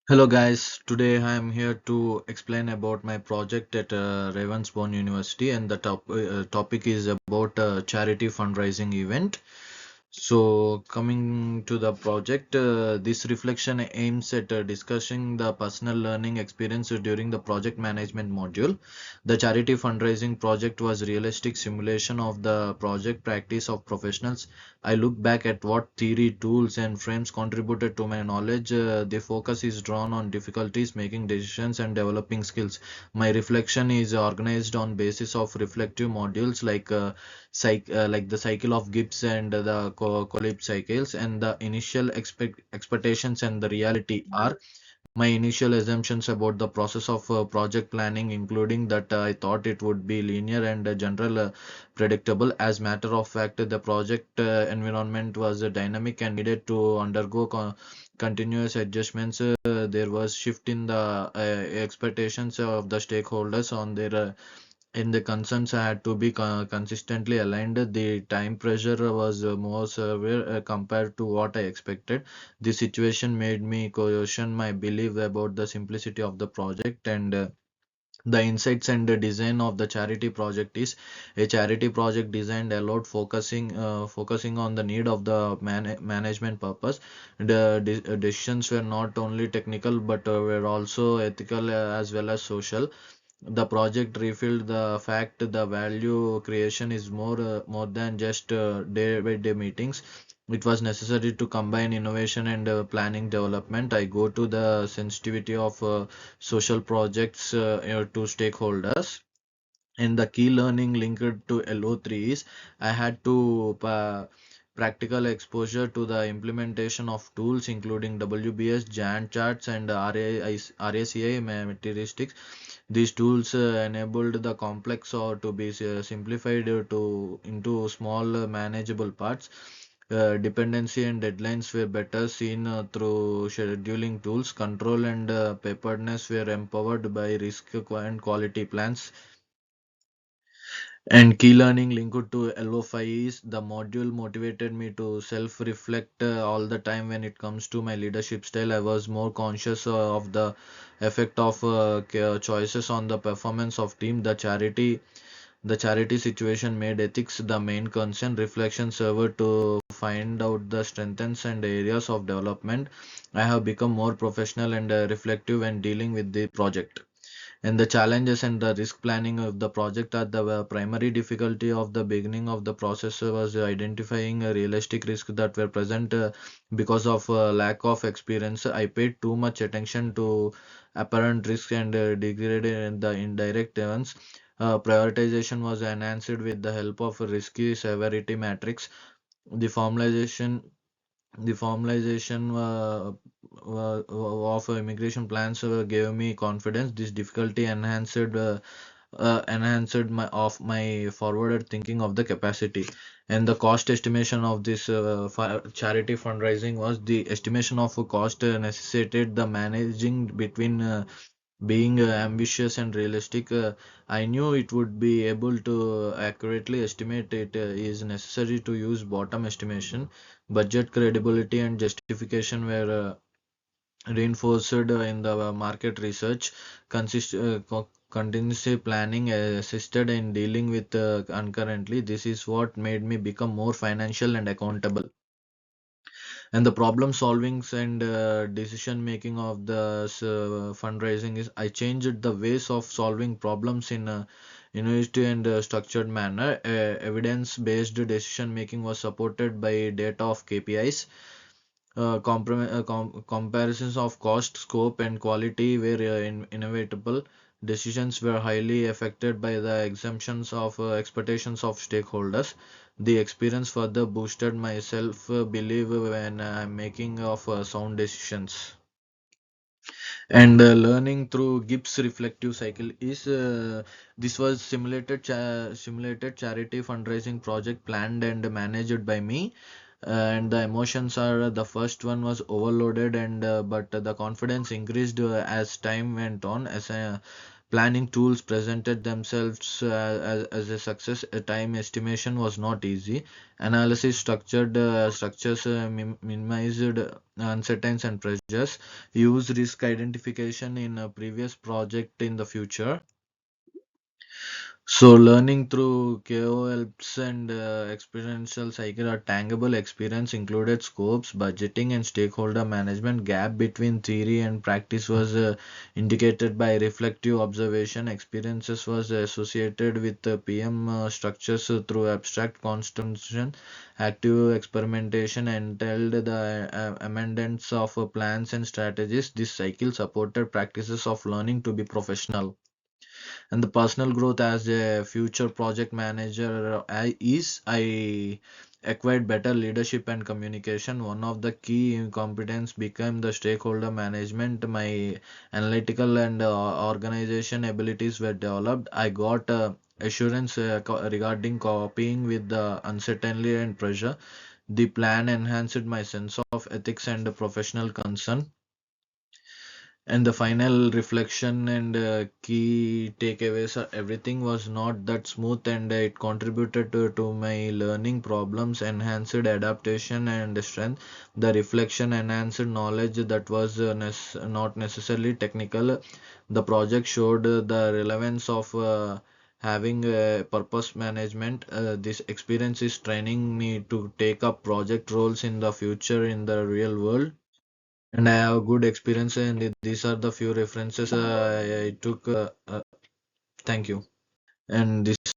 Hello guys, today I am here to explain about my project at Ravensbourne University, and the topic is about charity fundraising event. So, coming to the project, this reflection aims at discussing the personal learning experience during the project management module. The charity fundraising project was realistic simulation of the project practice of professionals. I look back at what theory, tools, and frames contributed to my knowledge. The focus is drawn on difficulties, making decisions, and developing skills. My reflection is organized on basis of reflective modules like the cycle of Gibbs and the Colib cycles, and the initial expectations and the reality are my initial assumptions about the process of project planning, including that I thought it would be linear and general predictable. As matter of fact, the project environment was dynamic and needed to undergo continuous adjustments. There was shift in the expectations of the stakeholders on their and the concerns had to be consistently aligned. The time pressure was more severe compared to what I expected. The situation made me question my belief about the simplicity of the project and the insights and the design of the charity project is a charity project designed allowed focusing on the need of the management purpose. The decisions were not only technical but were also ethical as well as social. The project refilled the fact the value creation is more than just day by day meetings. It was necessary to combine innovation and planning development. I go to the sensitivity of social projects to stakeholders. And the key learning linked to LO3 is I had to practical exposure to the implementation of tools including WBS, Gantt charts, and RACI materialistics. These tools enabled the complex or to be simplified to into small manageable parts. Dependency and deadlines were better seen through scheduling tools. Control and preparedness were empowered by risk and quality plans. And key learning linked to LO5 is the module motivated me to self-reflect all the time when it comes to my leadership style. I was more conscious of the effect of choices on the performance of team. The charity situation made ethics the main concern. Reflection served to find out the strengths and areas of development. I have become more professional and reflective when dealing with the project. And the challenges and the risk planning of the project are the primary difficulty of the beginning of the process was identifying a realistic risk that were present because of lack of experience. I paid too much attention to apparent risk and degraded the indirect ones. Prioritization was enhanced with the help of a risky severity matrix. The formalization the formalization of immigration plans gave me confidence. This difficulty enhanced my forwarded thinking of the capacity. And the cost estimation of this charity fundraising was the estimation of a cost necessitated the managing between being ambitious and realistic. I knew it would be able to accurately estimate it is necessary to use bottom estimation. Budget credibility and justification were reinforced in the market research. Contingency planning assisted in dealing with concurrently. This is what made me become more financial and accountable. And the problem solving and decision making of the fundraising is I changed the ways of solving problems in a innovative and structured manner. Evidence based decision making was supported by data of KPIs. Comparisons of cost, scope, and quality were inevitable. Decisions were highly affected by the assumptions of expectations of stakeholders. The experience further boosted my self belief when I'm making of sound decisions. And learning through Gibbs reflective cycle is this was simulated charity fundraising project planned and managed by me. And the emotions are the first one was overloaded and but the confidence increased as time went on. Planning tools presented themselves as a success. A time estimation was not easy. Analysis structures minimized uncertainties and pressures. Use risk identification in a previous project in the future. So, learning through KOLs and experiential cycle or tangible experience included scopes, budgeting, and stakeholder management. Gap between theory and practice was indicated by reflective observation. Experiences was associated with PM structures through abstract constitution, active experimentation, entailed the amendments of plans and strategies. This cycle supported practices of learning to be professional. And the personal growth as a future project manager I acquired better leadership and communication. One of the key competence became the stakeholder management. My analytical and organization abilities were developed. I got assurance regarding copying with the uncertainty and pressure. The plan enhanced my sense of ethics and professional concern. And the final reflection and key takeaways are everything was not that smooth, and it contributed to my learning problems, enhanced adaptation and strength. The reflection enhanced knowledge that was not necessarily technical. The project showed the relevance of having purpose management. This experience is training me to take up project roles in the future in the real world, and I have good experience, and these are the few references I took. Thank you. And this